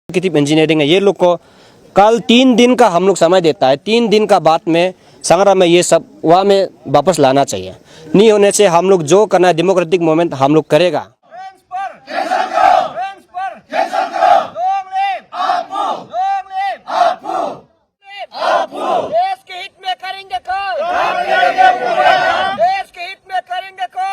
Executive engineering है, ये लोग को कल 3 दिन का हम लोग समय देता है। 3 दिन का बाद में संग्राम में ये सब वहाँ में वापस लाना चाहिए। नहीं होने से हम लोग जो करना है डेमोक्रेटिक मूवमेंट हम लोग करेगा। देश के हित में करेंगे काम, देश के हित में करेंगे काम।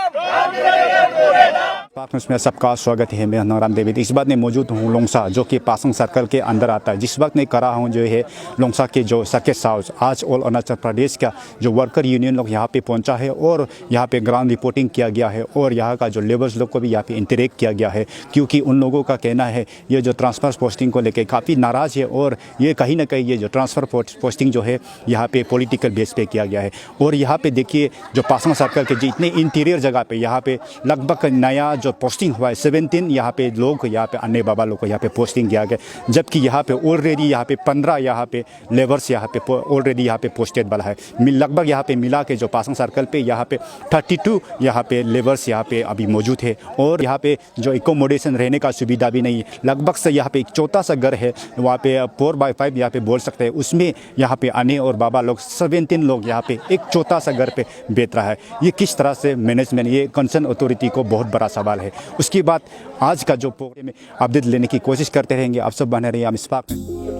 उसमें सबका स्वागत है। मैं नारायण देवी इस बात में मौजूद हूँ लोंगसा, जो कि पासंग सर्कल के अंदर आता है। जिस वक्त मैं कर रहा हूँ जो है लोंगसा के जो सर्किट हाउस, आज ऑल अरुणाचल प्रदेश का जो वर्कर यूनियन लोग यहाँ पे पहुँचा है और यहाँ पे ग्राउंड रिपोर्टिंग किया गया है और यहाँ का जो लेबर्स लोग को भी यहाँ पे इंटरेक्ट किया गया है, क्योंकि उन लोगों का कहना है ये जो ट्रांसफ़र पोस्टिंग को लेकर काफ़ी नाराज़ है और ये कहीं ना कहीं ये जो ट्रांसफ़र पोस्टिंग जो है यहाँ पे पॉलिटिकल बेस पे किया गया है। और यहाँ पे देखिए जो पासंग सर्कल के जितने इंटीरियर जगह पे यहाँ पे लगभग नया जो पोस्टिंग हुआ है 17 यहाँ पे लोग यहाँ पे अन्य बाबा लोग को यहाँ पे पोस्टिंग किया गया, जबकि यहाँ पे ऑलरेडी यहाँ पे 15 यहाँ पे लेबर्स यहाँ पे ऑलरेडी यहाँ पे पोस्टेड वाला है। लगभग यहाँ पे मिला के जो पासंग सर्कल पे यहाँ पे 32 यहाँ पे लेबर्स यहाँ पे अभी मौजूद है और यहाँ पे जो एकोमोडेशन रहने का सुविधा भी नहीं। लगभग से यहाँ पे एक छोटा सा घर है, वहाँ पे 4x5 यहाँ पे बोल सकते हैं, उसमें यहाँ पे अन्य और बाबा लोग 17 लोग यहाँ पे एक छोटा सा घर पे बीत रहा है। ये किस तरह से मैनेजमेंट, ये कंसर्न अथॉरिटी को बहुत बड़ा सवाल है। उसके बाद आज का जो प्रोग्राम में अपडेट लेने की कोशिश करते रहेंगे। आप सब बने रहिए हम इस पार्क में।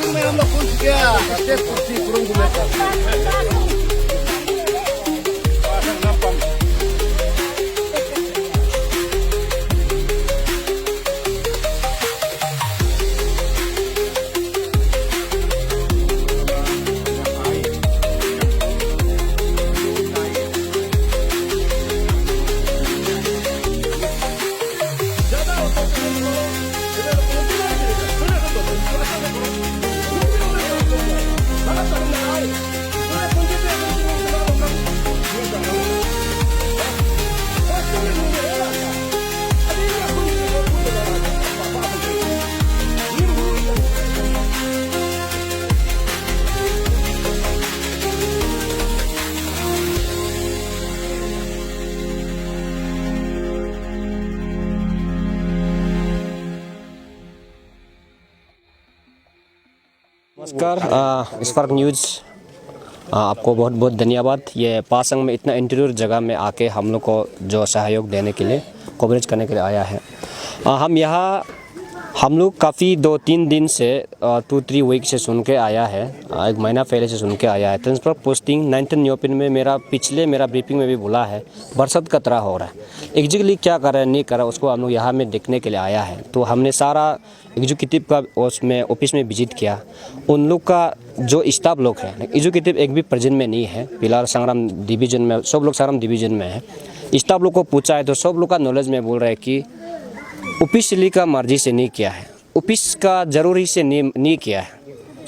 में हम लोग पूछ गया कुर्सी नमस्कार, स्पार्क न्यूज़ आपको बहुत बहुत धन्यवाद। ये पासंग में इतना इंटीरियर जगह में आके हम लोग को जो सहयोग देने के लिए, कवरेज करने के लिए आया है। हम लोग काफ़ी 2-3 दिन से 2-3 वीक से सुन के आया है, 1 महीना पहले से सुन के आया है। ट्रांसफर पोस्टिंग 19 न्यूपिन में मेरा ब्रीफिंग में भी बोला है, बरसात का तरह हो रहा है। एग्जीक्यूटिव क्या कर रहा है नहीं कर रहा उसको हम लोग यहाँ में देखने के लिए आया है। तो हमने सारा एग्जीक्यूटिव का उसमें ऑफिस में विजिट किया। उन लोग का जो स्टाफ लोग है, एग्जीक्यूटिव एक भी प्रेजेंट में नहीं है फिलहाल। संग्राम डिवीज़न में सब लोग संग्राम डिवीज़न में है। स्टाफ लोग को पूछा है तो सब लोग का नॉलेज में बोल रहे हैं कि ऑफिशियली का मर्जी से नहीं किया है, ऑफिस का ज़रूरी से नहीं किया है।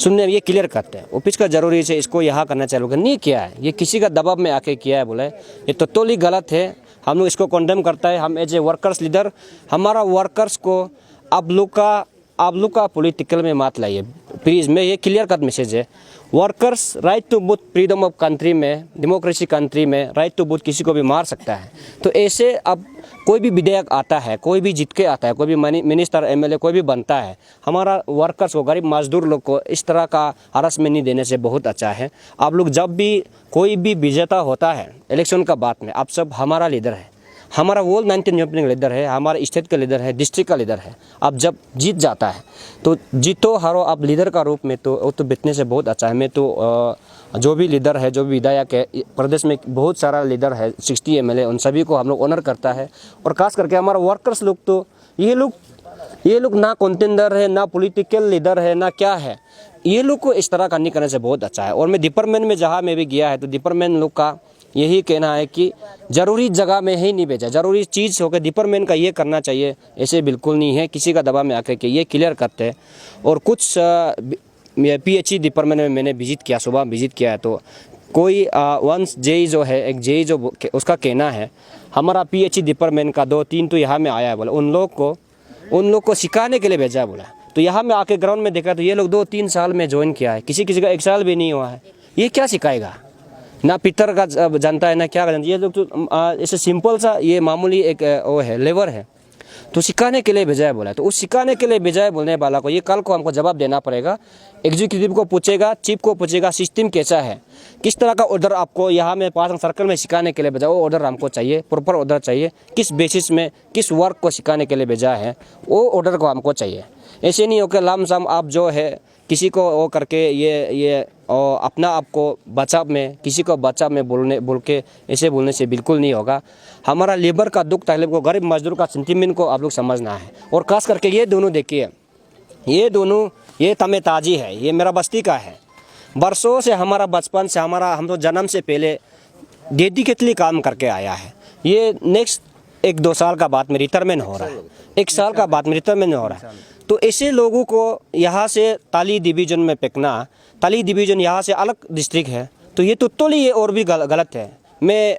सुनने में ये क्लियर करते हैं ऑफिस का ज़रूरी है, इसको यहाँ करना चाहिए। लोग नहीं किया है, ये किसी का दबाव में आके किया है बोले, ये टोटली गलत है। हम लोग इसको कंडेम करता है। हम एज ए वर्कर्स लीडर, हमारा वर्कर्स को आप लोग का पॉलिटिकल में मत लाइए प्लीज़। मैं ये क्लियर कट मैसेज है, workers right to vote, freedom of country में, डेमोक्रेसी कंट्री में राइट टू वोट किसी को भी मार सकता है। तो ऐसे अब कोई भी विधेयक आता है, कोई भी जीत के आता है, कोई भी मिनिस्टर एमएलए कोई भी बनता है, हमारा वर्कर्स को, गरीब मजदूर लोग को इस तरह का हरासमेंट नहीं देने से बहुत अच्छा है। आप लोग जब भी कोई भी विजेता होता है इलेक्शन का बात में, आप सब हमारा लीडर है, हमारा वो 19 यूनियन लीडर है, हमारे स्टेट का लीडर है, डिस्ट्रिक्ट का लीडर है। आप जब जीत जाता है तो जीतो हारो आप लीडर का रूप में, तो वो तो बीतने से बहुत अच्छा है। मैं तो जो भी लीडर है, जो भी विधायक है, प्रदेश में बहुत सारा लीडर है, 60 एमएलए, उन सभी को हम लोग ऑनर करता है। और खास करके हमारा वर्कर्स लोग, तो ये लोग ना कंटेंडर है, ना पॉलिटिकल लीडर है, ना क्या है, ये लोग को इस तरह का नहीं करने से बहुत अच्छा है। और मैं डिपार्टमेंट में जहाँ मैं भी गया है तो डिपार्टमेंट लोग का यही कहना है कि ज़रूरी जगह में ही नहीं भेजा, ज़रूरी चीज़ होकर डिपार्टमेंट का ये करना चाहिए, ऐसे बिल्कुल नहीं है। किसी का दबाव में आकर के ये क्लियर करते हैं। और कुछ पीएचई डिपार्टमेंट में मैंने विजिट किया, सुबह विजिट किया है, तो कोई वंस जेई जो है, एक जेई जो उसका कहना है हमारा पीएचई डिपार्टमेंट का 2-3 तो यहाँ में आया है बोला, उन लोग को सिखाने के लिए भेजा है बोला। तो यहाँ में आके ग्राउंड में देखा तो ये लोग 2-3 साल में ज्वाइन किया है, किसी का 1 साल भी नहीं हुआ है। ये क्या सिखाएगा, ना पितर का जानता है ना क्या जानता है। ये लोग तो ऐसे सिंपल सा ये मामूली एक वो है, लेबर है, तो सिखाने के लिए भेजा है बोला। तो उस सिखाने के लिए भेजा है बोलने वाला को ये कल को हमको जवाब देना पड़ेगा। एग्जीक्यूटिव को पूछेगा, चीफ को पूछेगा, सिस्टम कैसा है, किस तरह का ऑर्डर आपको यहाँ में पास सर्कल में सिखाने के लिए भेजा, वो ऑर्डर हमको चाहिए, प्रॉपर ऑर्डर चाहिए, किस बेसिस में किस वर्क को सिखाने के लिए भेजा है, वो ऑर्डर को हमको चाहिए। ऐसे नहीं हो कि लमसम आप जो है किसी को वो करके ये और अपना आपको बचाव में, किसी को बचाव में बोल के ऐसे बोलने से बिल्कुल नहीं होगा। हमारा लेबर का दुख तकलीफ को, गरीब मजदूर का सेंटीमेंट को आप लोग समझना है। और खास करके ये दोनों देखिए, ये तमे ताजी है, ये मेरा बस्ती का है। बरसों से हमारा बचपन से हम तो जन्म से पहले डेडिकेटली काम करके आया है। ये नेक्स्ट 1-2 साल का बाद में रिटायरमेंट हो रहा है, 1 साल का बाद में रिटायरमेंट हो रहा है। तो ऐसे लोगों को यहाँ से ताली डिवीज़न में फेंकना, ताली डिवीज़न यहाँ से अलग डिस्ट्रिक्ट है, तो ये टोटली ये और भी गलत है। मैं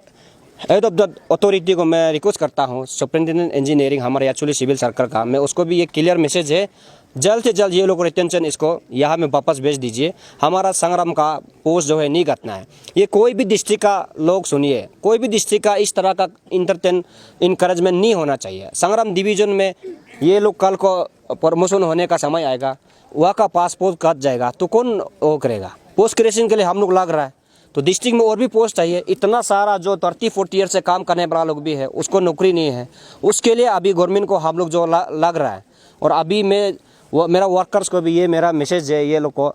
हेड ऑफ द अथॉरिटी को मैं रिक्वेस्ट करता हूँ, सुपरिटेंडेंट इंजीनियरिंग हमारे एक्चुअली सिविल सर्कल का, मैं उसको भी ये क्लियर मैसेज है, जल्द से जल्द ये लोग रिटेंशन इसको यहाँ में वापस भेज दीजिए। हमारा संग्राम का पोस्ट जो है नहीं घटना है। ये कोई भी डिस्ट्रिक्ट का लोग सुनिए, कोई भी डिस्ट्रिक्ट का इस तरह का इंकरेजमेंट नहीं होना चाहिए। संग्राम डिवीज़न में ये लोग कल को प्रमोशन होने का समय आएगा, वहाँ का पासपोर्ट कट जाएगा, तो कौन वो करेगा? पोस्ट क्रिएशन के लिए हम लोग लग रहा है, तो डिस्ट्रिक्ट में और भी पोस्ट चाहिए। इतना सारा जो 30-40 ईयर से काम करने वाला लोग भी है, उसको नौकरी नहीं है, उसके लिए अभी गवर्नमेंट को हम लोग जो लग रहा है। और अभी मेरा वर्कर्स को भी ये मेरा मैसेज है, ये लोग को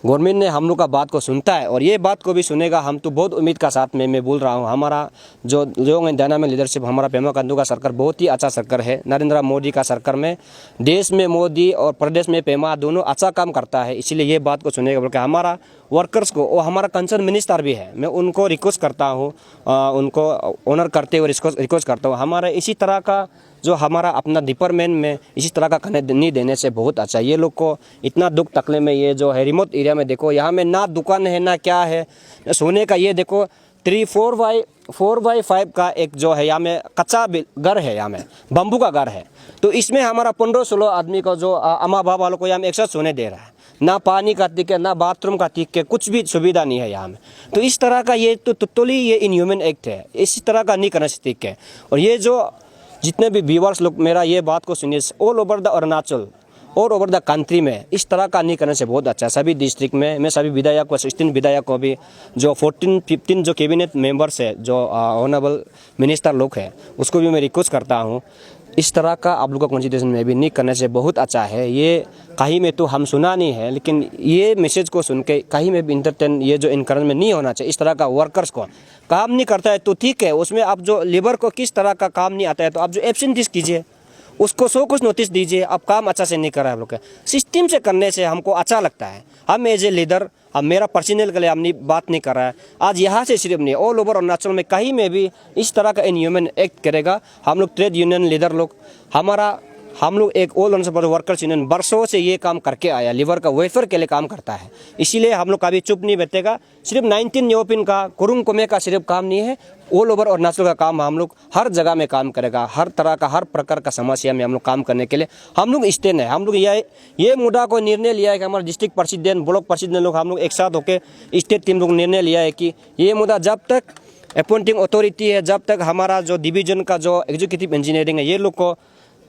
गवर्नमेंट ने हम लोग का बात को सुनता है और ये बात को भी सुनेगा। हम तो बहुत उम्मीद का साथ में मैं बोल रहा हूँ, हमारा जो डायनामिक लीडरशिप, हमारा पेमा खांडू का सरकार बहुत ही अच्छा सरकार है। नरेंद्र मोदी का सरकार में देश में मोदी और प्रदेश में पेमा दोनों अच्छा काम करता है, इसीलिए ये बात को सुनेगा। बल्कि हमारा वर्कर्स को, और हमारा कंसर्न मिनिस्टर भी है, मैं उनको रिक्वेस्ट करता हूँ, उनको ऑनर करते हुए रिक्वेस्ट करता हूँ, हमारा इसी तरह का जो हमारा अपना डिपार्टमेंट में इसी तरह का खाने नहीं देने से बहुत अच्छा। ये लोग को इतना दुख तकलीफ में, ये जो है रिमोट एरिया में देखो, यहाँ में ना दुकान है ना क्या है, सोने का ये देखो 4x5 का एक जो है यहाँ में कच्चा घर है, यहाँ में बम्बू का घर है। तो इसमें हमारा 15-16 आदमी को जो अम्मा बाप वालों को यहाँ में एक साथ सोने दे रहा है, ना पानी का टिक है, ना बाथरूम का टिक है, कुछ भी सुविधा नहीं है यहाँ में। तो इस तरह का ये तो टोटली ये इनह्यूमन एक्ट है, इसी तरह का नहीं करना चाहिए है। और ये जो जितने भी व्यूअर्स लोग मेरा ये बात को सुनिए, all over the Arunachal, all over the country में इस तरह का नहीं करने से बहुत अच्छा है। सभी डिस्ट्रिक्ट में मैं सभी विधायक को, 16 विधायक को भी, जो 14-15 जो कैबिनेट मेंबर्स है, जो ऑनरेबल मिनिस्टर लोग हैं, उसको भी मैं रिक्वेस्ट करता हूँ, इस तरह का आप लोग का कॉन्स्टिट्यूशन में भी नहीं करने से बहुत अच्छा है। ये कहीं में तो हम सुना नहीं है, लेकिन ये मैसेज को सुन के कहीं में भी इंटरटेन, ये जो इनकरेजमेंट नहीं होना चाहिए। इस तरह का वर्कर्स को काम नहीं करता है तो ठीक है, उसमें आप जो लेबर को किस तरह का काम नहीं आता है तो आप जो एब्सेंटिस्ट कीजिए, उसको 100 कुछ नोटिस दीजिए, आप काम अच्छा से नहीं कर रहा है। हम लोग सिस्टम से करने से हमको अच्छा लगता है। हम एज ए लीडर, अब मेरा पर्सनल के लिए हमने बात नहीं कर रहा है, आज यहाँ से सिर्फ नहीं, ऑल ओवर अरुणाचल में कहीं में भी इस तरह का इनह्यूमन एक्ट करेगा। हम लोग ट्रेड यूनियन लीडर लोग, हम लोग एक all Arunachal Pradesh workers union वर्षों से ये काम करके आया, लीवर का वेलफेयर के लिए काम करता है। इसीलिए हम लोग कभी चुप नहीं बैठेगा। सिर्फ 19 न्योपिन का कुरुंग कुमे का सिर्फ काम नहीं है, ऑल ओवर अरुणाचल का काम हम लोग हर जगह में काम करेगा। हर तरह का हर प्रकार का समस्या में हम लोग काम करने के लिए हम लोग स्टैंड है। हम लोग ये मुद्दा को निर्णय लिया है कि हमारे डिस्ट्रिक्ट प्रेसिडेंट ब्लॉक प्रेसिडेंट लोग हम लोग एक साथ होकर स्टेट टीम लोग निर्णय लिया है कि ये मुद्दा जब तक अपॉइंटिंग अथॉरिटी है, जब तक हमारा जो डिवीजन का जो एग्जीक्यूटिव इंजीनियरिंग है, ये लोग को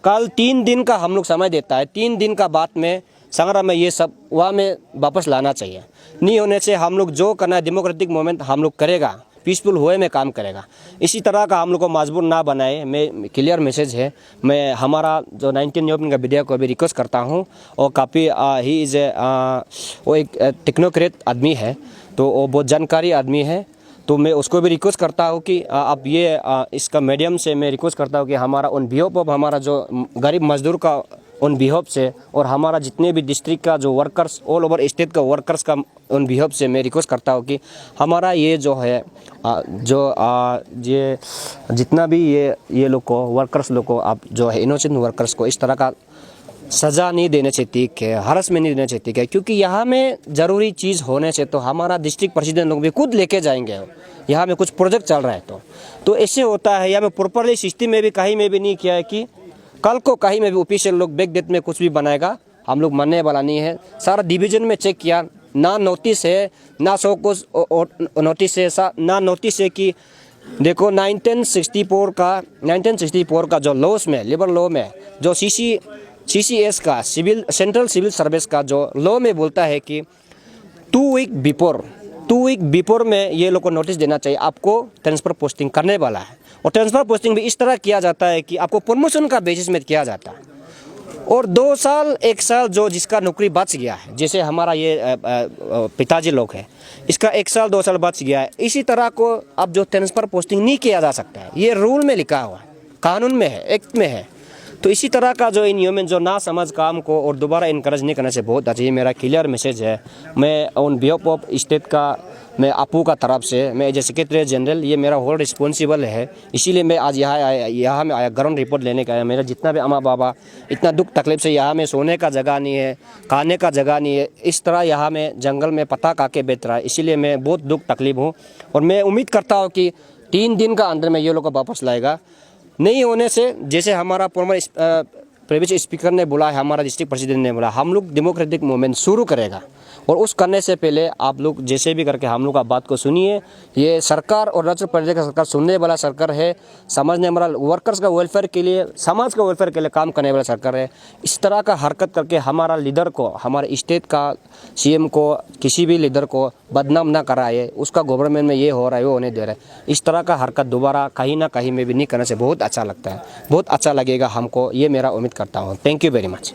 कल 3 दिन का हम लोग समय देता है, 3 दिन का बाद में संग्राम में ये सब वहाँ में वापस लाना चाहिए। नहीं होने से हम लोग जो करना है डेमोक्रेटिक मूवमेंट हम लोग करेगा, पीसफुल हुए में काम करेगा। इसी तरह का हम लोग को मजबूर ना बनाए। मैं क्लियर मैसेज है, मैं हमारा जो 19 न्योपिन का विधायक को भी रिक्वेस्ट करता हूँ। और काफ़ी ही इज़ वो एक टेक्नोक्रेट आदमी है, तो वो बहुत जानकारी आदमी है। तो मैं उसको भी रिक्वेस्ट करता हूँ कि आप ये इसका मीडियम से मैं रिक्वेस्ट करता हूँ कि हमारा उन बिहेव ऑफ हमारा जो गरीब मजदूर का उन बिहेव से और हमारा जितने भी डिस्ट्रिक्ट का जो वर्कर्स ऑल ओवर स्टेट का वर्कर्स का उन बिहेव से मैं रिक्वेस्ट करता हूँ कि हमारा ये जो है ये जितना भी ये लोग को वर्कर्स लोग को आप जो है इनोसेंट वर्कर्स को इस तरह का सज़ा नहीं देने से ठीक है, हरसमेंट नहीं देने से ठीक है। क्योंकि यहाँ में ज़रूरी चीज़ होने से तो हमारा डिस्ट्रिक्ट प्रेसिडेंट लोग भी खुद लेके जाएंगे। यहाँ में कुछ प्रोजेक्ट चल रहा है तो ऐसे होता है। यहाँ में प्रॉपरली सिस्टम में भी कहीं में भी नहीं किया है कि कल को कहीं में भी ऑफिशियल लोग बैक डेट में कुछ भी बनाएगा, हम लोग मानने वाला नहीं है। सारा डिवीजन में चेक किया, ना नोटिस है ना सो कुछ नोटिस है, ना नोटिस है कि देखो 1964 का जो लॉस में लेबर लॉ में जो CCS का सिविल सेंट्रल सिविल सर्विस का जो लॉ में बोलता है कि 2 वीक बिफोर में ये लोग को नोटिस देना चाहिए आपको ट्रांसफ़र पोस्टिंग करने वाला है। और ट्रांसफ़र पोस्टिंग भी इस तरह किया जाता है कि आपको प्रमोशन का बेसिस में किया जाता है। और 2 साल 1 साल जो जिसका नौकरी बच गया है, जैसे हमारा ये पिताजी लोग है, इसका 1 साल 2 साल बच गया है, इसी तरह को अब जो ट्रांसफ़र पोस्टिंग नहीं किया जा सकता है। ये रूल में लिखा हुआ है, कानून में है, एक्ट में है। तो इसी तरह का जो इन ह्यूमन जो ना समझ काम को और दोबारा इनकरेज नहीं करने से बहुत अच्छा। ये मेरा क्लियर मैसेज है। मैं ऑन बिहाफ ऑफ स्टेट का मैं आपू का तरफ से मैं एज ए सेक्रेटरी जनरल ये मेरा होल रिस्पॉन्सिबल है। इसीलिए मैं आज यहाँ में आया ग्राउंड रिपोर्ट लेने का आया। मेरा जितना भी अम्मा बाबा इतना दुख तकलीफ से यहाँ में सोने का जगह नहीं है, खाने का जगह नहीं है, इस तरह यहाँ में जंगल में पता काके बेच रहा है। इसीलिए मैं बहुत दुख तकलीफ हूँ और मैं उम्मीद करता हूँ कि 3 दिन का अंदर में ये लोग को वापस लाएगा। नहीं होने से जैसे हमारा प्रीवियस स्पीकर ने बोला है, हमारा डिस्ट्रिक्ट प्रेसिडेंट ने बोला, हम लोग डेमोक्रेटिक मूवमेंट शुरू करेगा। और उस करने से पहले आप लोग जैसे भी करके हम लोग का बात को सुनिए। ये सरकार और अरुणाचल प्रदेश का सरकार सुनने वाला सरकार है, समझने वाला, वर्कर्स का वेलफेयर के लिए, समाज का वेलफेयर के लिए काम करने वाला सरकार है। इस तरह का हरकत करके हमारा लीडर को, हमारे स्टेट का CM को, किसी भी लीडर को बदनाम ना कराए। उसका गवर्नमेंट में ये हो रहा है वो होने दे रहा है। इस तरह का हरकत दोबारा कहीं ना कहीं में भी नहीं करने से बहुत अच्छा लगता है, बहुत अच्छा लगेगा हमको, ये मेरा उम्मीद करता हूँ। Thank you very much.